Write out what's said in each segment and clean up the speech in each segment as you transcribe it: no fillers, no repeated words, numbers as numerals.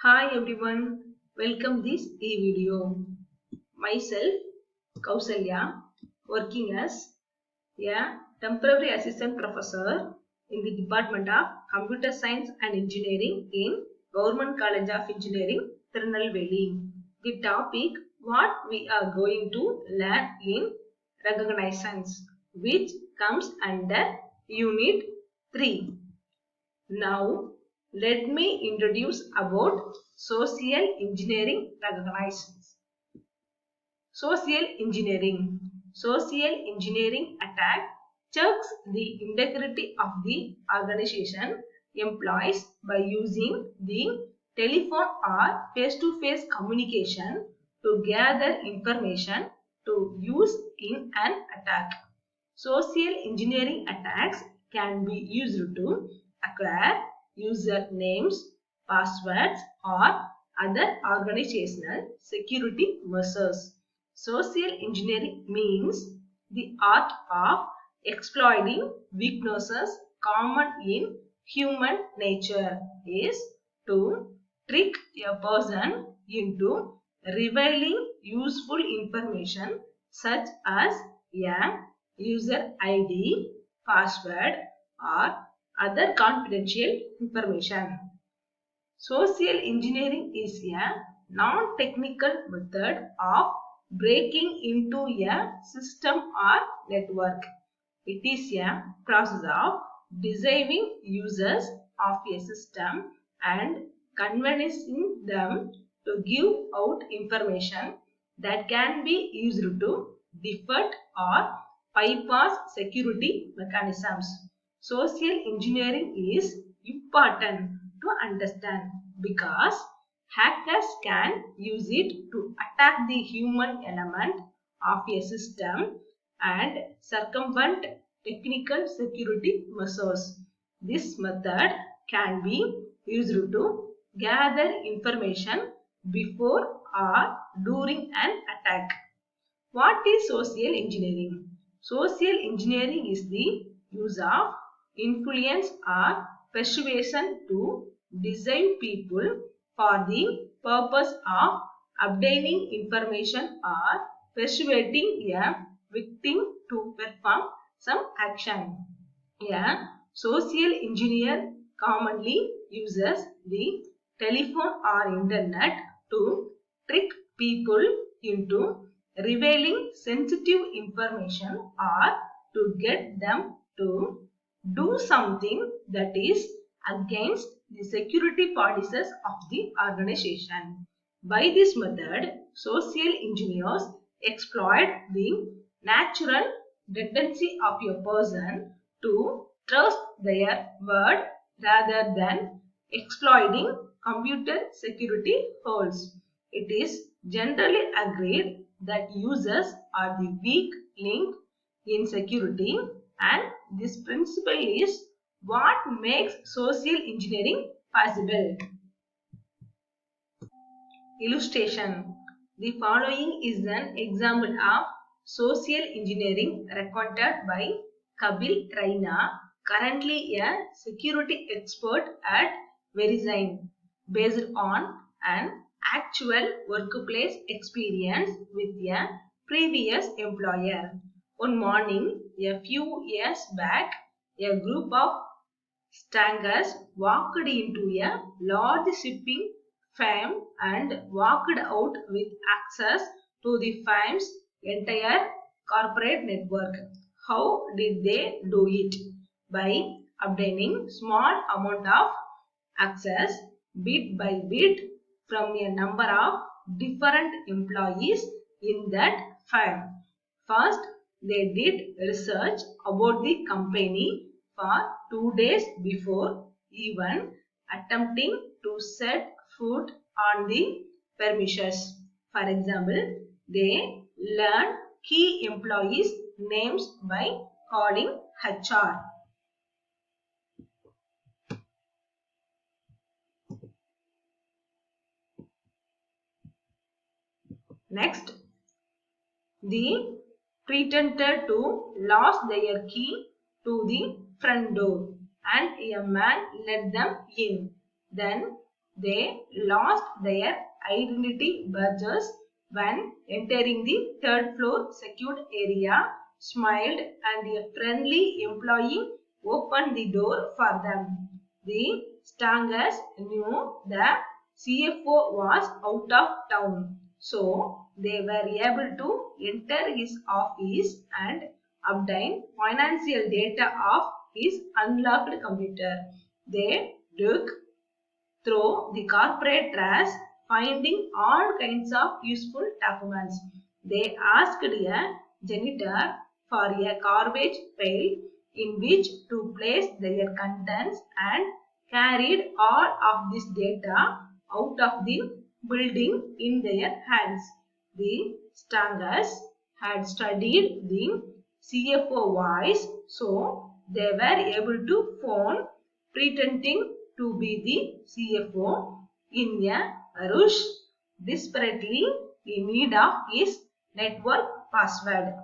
Hi everyone, welcome this e-video. Myself, Kausalya, working as a temporary assistant professor in the Department of Computer Science and Engineering in Government College of Engineering, Tirunelveli. The topic what we are going to learn in reconnaissance, which comes under Unit 3. Now, let me introduce about social engineering reconnaissance. Social engineering. Social engineering attack checks the integrity of the organization employs by using the telephone or face-to-face communication to gather information to use in an attack. Social engineering attacks can be used to acquire user names, passwords, or other organizational security measures. Social engineering means the art of exploiting weaknesses common in human nature is to trick a person into revealing useful information such as a user ID, password, or other confidential information. Social engineering is a non-technical method of breaking into a system or network. It is a process of deceiving users of a system and convincing them to give out information that can be used to defeat or bypass security mechanisms. Social engineering is important to understand because hackers can use it to attack the human element of a system and circumvent technical security measures. This method can be used to gather information before or during an attack. What is social engineering? Social engineering is the use of influence or persuasion to deceive people for the purpose of obtaining information or persuading a victim to perform some action. A social engineer commonly uses the telephone or internet to trick people into revealing sensitive information or to get them to do something that is against the security policies of the organization. By this method, social engineers exploit the natural tendency of a person to trust their word rather than exploiting computer security holes. It is generally agreed that users are the weak link in security, and this principle is what makes social engineering possible. Illustration. The following is an example of social engineering recounted by Kapil Raina, currently a security expert at Verizon, based on an actual workplace experience with a previous employer. One morning, a few years back, a group of Stangers walked into a large shipping firm and walked out with access to the firm's entire corporate network. How did they do it? By obtaining small amount of access bit by bit from a number of different employees in that firm. First, they did research about the company for 2 days before even attempting to set foot on the premises. For example, they learned key employees' names by calling HR. Next, they pretended to lose their key to the front door and a man let them in. Then They lost their identity badges when entering the third floor secured area, smiled, and a friendly employee opened the door for them. The Stangers knew the CFO was out of town, so they were able to enter his office and obtain financial data of his unlocked computer. They dug through the corporate trash, finding all kinds of useful documents. They asked a janitor for a garbage pail in which to place their contents and carried all of this data out of the building in their hands. The Stangers had studied the CFO voice, so they were able to phone pretending to be the CFO in a rush, desperately in need of his network password.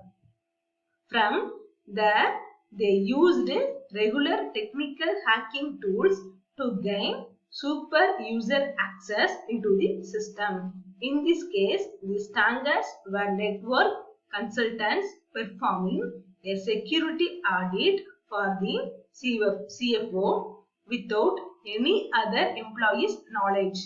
From there, they used regular technical hacking tools to gain super user access into the system. In this case, the Stangers were network consultants performing a security audit for the CFO without any other employee's knowledge.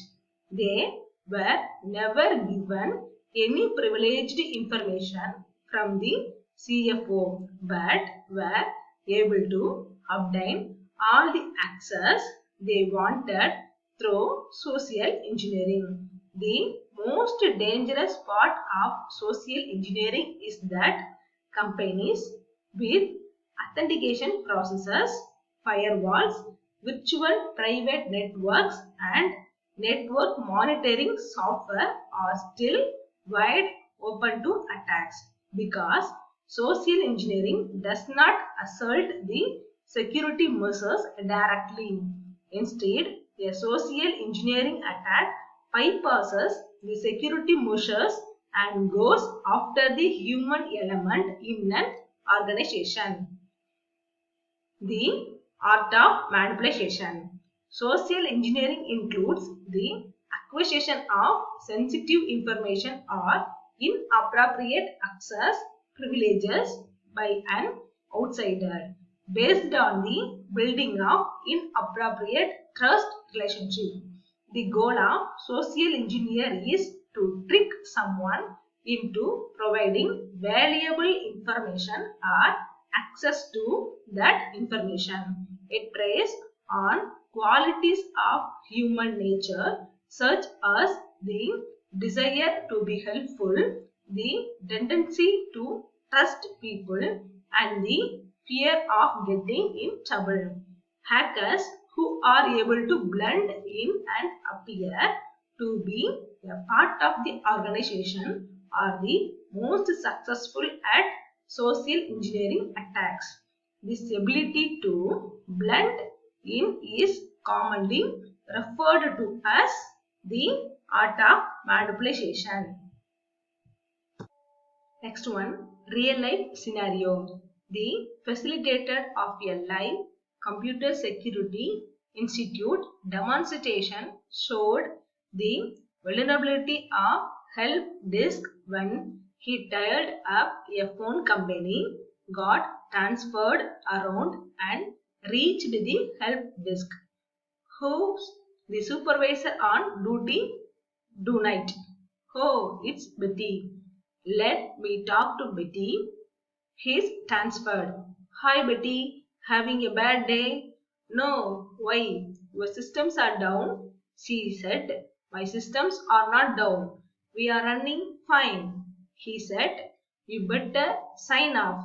They were never given any privileged information from the CFO but were able to obtain all the access they wanted through social engineering. The most dangerous part of social engineering is that companies with authentication processes, firewalls, virtual private networks, and network monitoring software are still wide open to attacks because social engineering does not assault the security measures directly. Instead, a social engineering attack bypasses the security measures and goes after the human element in an organization. The art of manipulation. Social engineering includes the acquisition of sensitive information or inappropriate access privileges by an outsider based on the building of inappropriate trust relationship. The goal of social engineer is to trick someone into providing valuable information or access to that information. It preys on qualities of human nature such as the desire to be helpful, the tendency to trust people, and the fear of getting in trouble. Hackers who are able to blend in and appear to be a part of the organization are the most successful at social engineering attacks. This ability to blend in is commonly referred to as the art of manipulation. Next one, real life scenario. The facilitator of a live computer security institute demonstration showed the vulnerability of help desk when he dialed up a phone company, got transferred around and reached the help desk. Who's the supervisor on duty tonight? Oh, it's Betty. Let me talk to Betty. He's transferred. Hi Betty, having a bad day? No, why? Your systems are down? She said. My systems are not down. We are running fine. He said. You better sign off.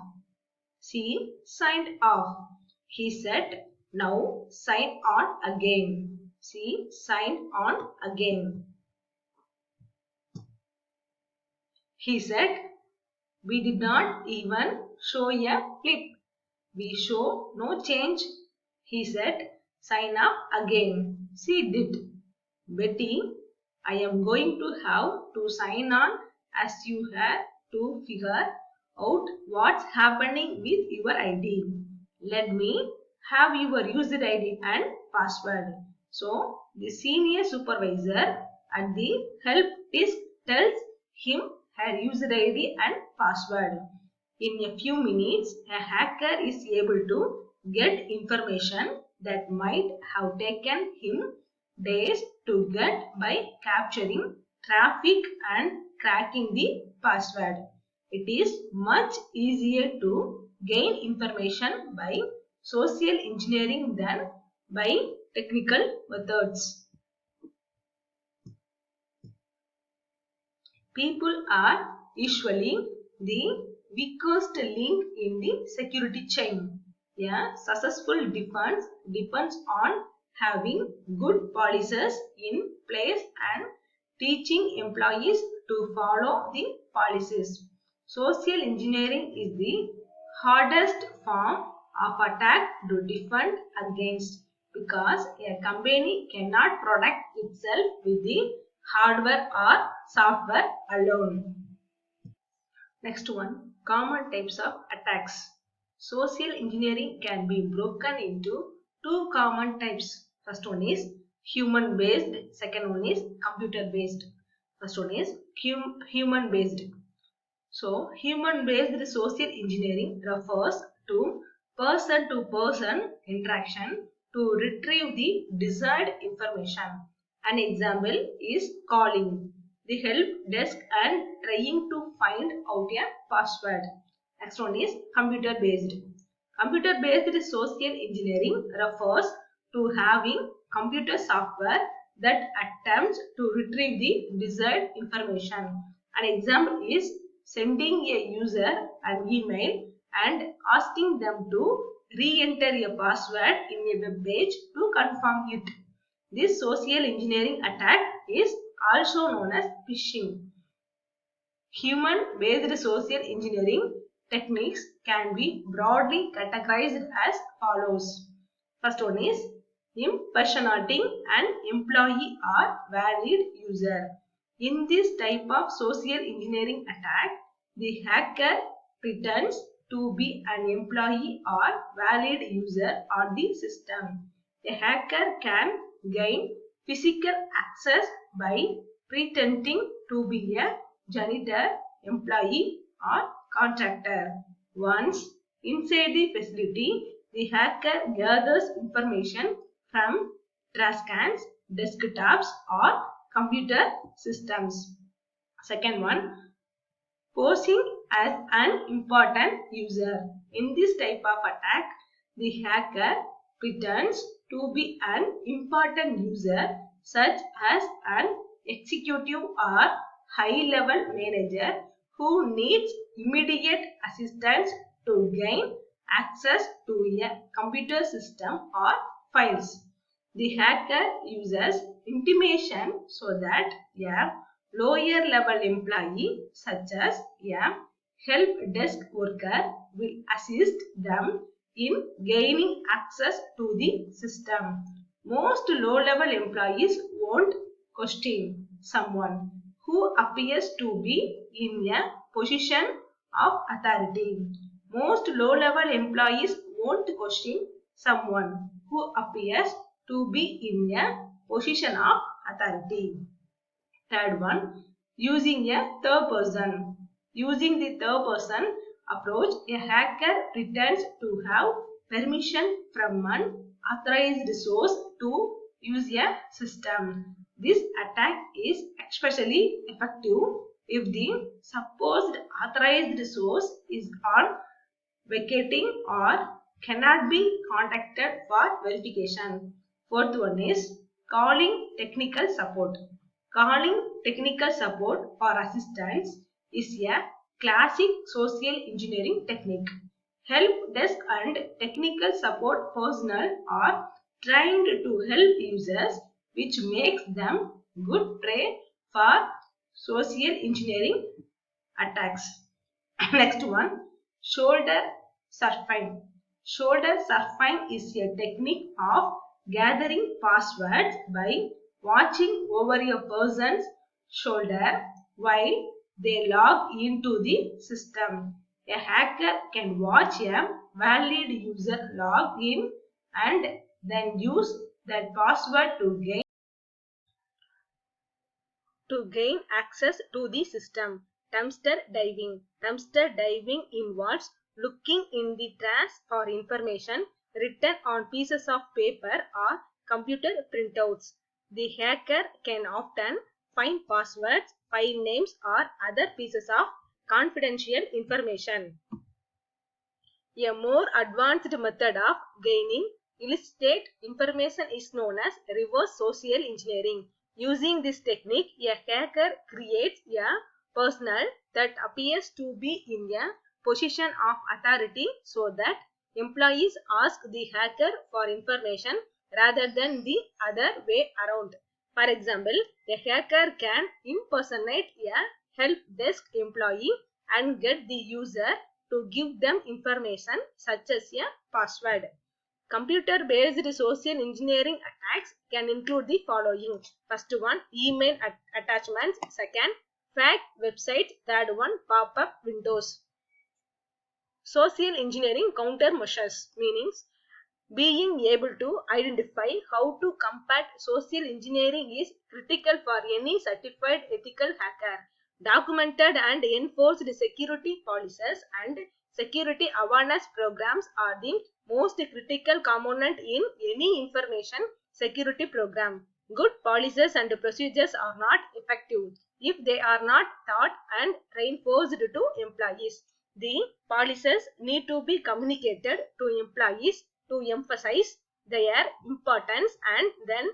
She signed off. He said. Now sign on again. She signed on again. He said. We did not even show a flip. We show no change. He said, sign up again. She did. Betty, I am going to have to sign on as you have to figure out what's happening with your ID. Let me have your user ID and password. So the senior supervisor at the help desk tells him her user ID and password. In a few minutes, a hacker is able to get information that might have taken him days to get by capturing traffic and cracking the password. It is much easier to gain information by social engineering than by technical methods. People are usually the weakest link in the security chain. A successful defense depends on having good policies in place and teaching employees to follow the policies. Social engineering is the hardest form of attack to defend against because a company cannot protect itself with the hardware or software alone. Next one, common types of attacks. Social engineering can be broken into two common types. First one is human based, second one is computer based. First one is human based. So, human based social engineering refers to person interaction to retrieve the desired information. An example is calling the help desk and trying to find out a password. Next one is computer based. Computer based social engineering refers to having computer software that attempts to retrieve the desired information. An example is sending a user an email and asking them to re-enter a password in a web page to confirm it. This social engineering attack is also known as phishing. Human-based social engineering techniques can be broadly categorized as follows. First one is impersonating an employee or valid user. In this type of social engineering attack, the hacker pretends to be an employee or valid user on the system. A hacker can gain physical access by pretending to be a janitor, employee or contractor. Once inside the facility, the hacker gathers information from trash cans, desktops or computer systems. Second one, posing as an important user. In this type of attack, the hacker pretends to be an important user such as an executive or high-level manager who needs immediate assistance to gain access to a computer system or files. The hacker uses intimation so that a lower level employee such as a help desk worker will assist them in gaining access to the system. Most low-level employees won't question someone who appears to be in a position of authority. Most low-level employees won't question someone who appears to be in a position of authority. Third one, using a third person. Using the third person approach, a hacker pretends to have permission from an authorized source to use a system. This attack is especially effective if the supposed authorized source is on vacating or cannot be contacted for verification. Fourth one is calling technical support. Calling technical support for assistance is a classic social engineering technique. Help desk and technical support personnel are trained to help users, which makes them good prey for social engineering attacks. Next one, shoulder surfing. Shoulder surfing is a technique of gathering passwords by watching over a person's shoulder while they log into the system. A hacker can watch a valid user log in and then use that password to gain access to the system. Dumpster diving. Dumpster diving involves looking in the trash for information written on pieces of paper or computer printouts. The hacker can often find passwords, file names, or other pieces of confidential information. A more advanced method of gaining illicit information is known as reverse social engineering. Using this technique, a hacker creates a persona that appears to be in a position of authority so that employees ask the hacker for information rather than the other way around. For example, a hacker can impersonate a help desk employee and get the user to give them information such as a password. Computer-based social engineering attacks can include the following. First one, email attachments. Second, fake websites. Third one, pop-up windows. Social engineering countermeasures meanings being able to identify how to combat social engineering is critical for any certified ethical hacker. Documented and enforced security policies and security awareness programs are the most critical component in any information security program. Good policies and procedures are not effective if they are not taught and reinforced to employees. The policies need to be communicated to employees to emphasize their importance and then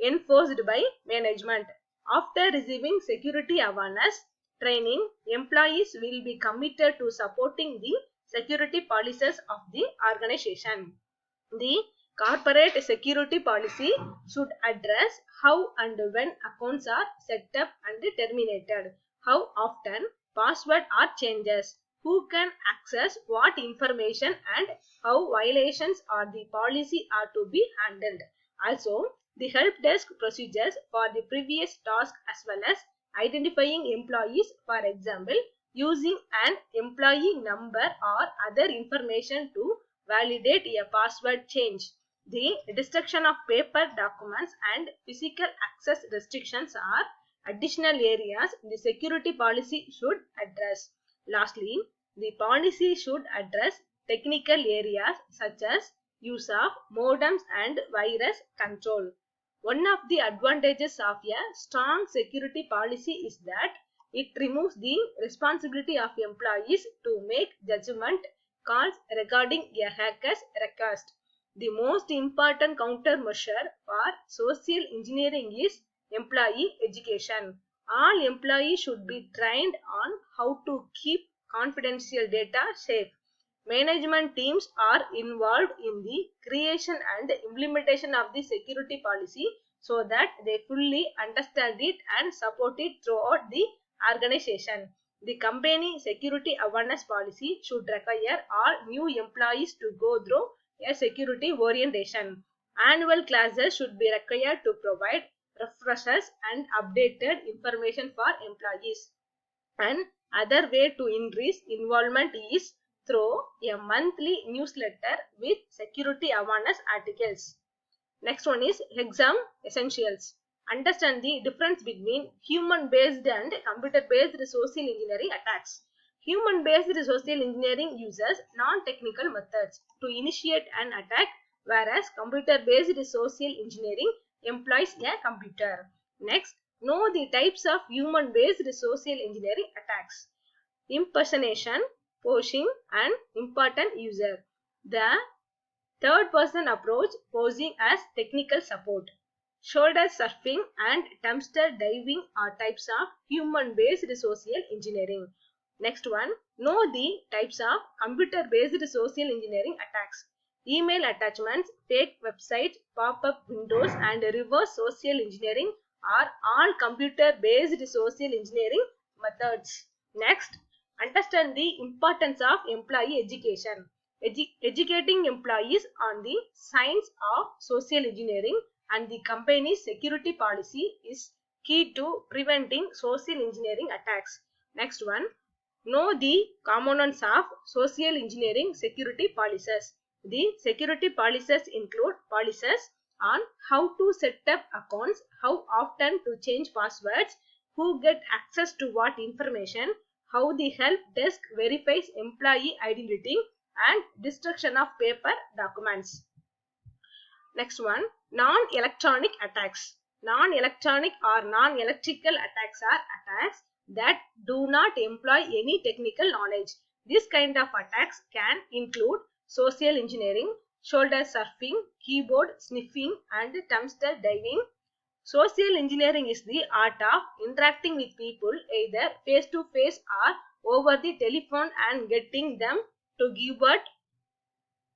enforced by management. After receiving security awareness training, employees will be committed to supporting the security policies of the organization. The corporate security policy should address how and when accounts are set up and terminated, how often passwords are changes, who can access what information, and how violations of the policy are to be handled. Also, the help desk procedures for the previous task as well as identifying employees, for example, using an employee number or other information to validate a password change. The destruction of paper documents and physical access restrictions are additional areas the security policy should address. Lastly, the policy should address technical areas such as use of modems and virus control. One of the advantages of a strong security policy is that it removes the responsibility of employees to make judgment calls regarding a hacker's request. The most important countermeasure for social engineering is employee education. All employees should be trained on how to keep confidential data safe. Management teams are involved in the creation and implementation of the security policy so that they fully understand it and support it throughout the organization. The company security awareness policy should require all new employees to go through a security orientation. Annual classes should be required to provide refreshers and updated information for employees. Another way to increase involvement is through a monthly newsletter with security awareness articles. Next one is exam essentials. Understand the difference between human-based and computer-based social engineering attacks. Human-based social engineering uses non-technical methods to initiate an attack, whereas computer-based social engineering employs a computer. Next, know the types of human-based social engineering attacks. Impersonation, poaching, and important user. The third person approach, posing as technical support. Shoulder surfing and dumpster diving are types of human-based social engineering. Next one, know the types of computer-based social engineering attacks. Email attachments, fake websites, pop-up windows, and reverse social engineering are all computer-based social engineering methods. Next, understand the importance of employee education. Educating employees on the science of social engineering and the company's security policy is key to preventing social engineering attacks. Next one, know the components of social engineering security policies. The security policies include policies on how to set up accounts, how often to change passwords, who get access to what information, how the help desk verifies employee identity, and destruction of paper documents. Next one, non-electronic attacks. Non-electronic or non-electrical attacks are attacks that do not employ any technical knowledge. This kind of attacks can include social engineering, shoulder surfing, keyboard sniffing, and dumpster diving. Social engineering is the art of interacting with people either face to face or over the telephone and getting them to give out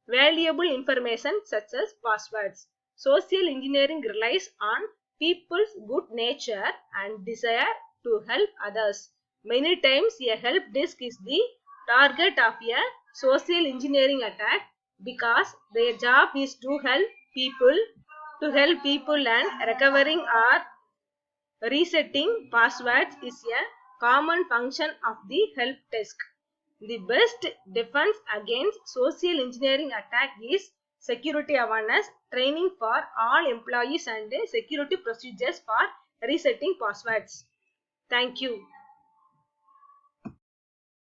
valuable information such as passwords. Social engineering relies on people's good nature and desire to help others. Many times a help desk is the target of a social engineering attack because their job is to help people and recovering or resetting passwords is a common function of the help desk. The best defense against social engineering attack is security awareness, training for all employees and security procedures for resetting passwords. Thank you.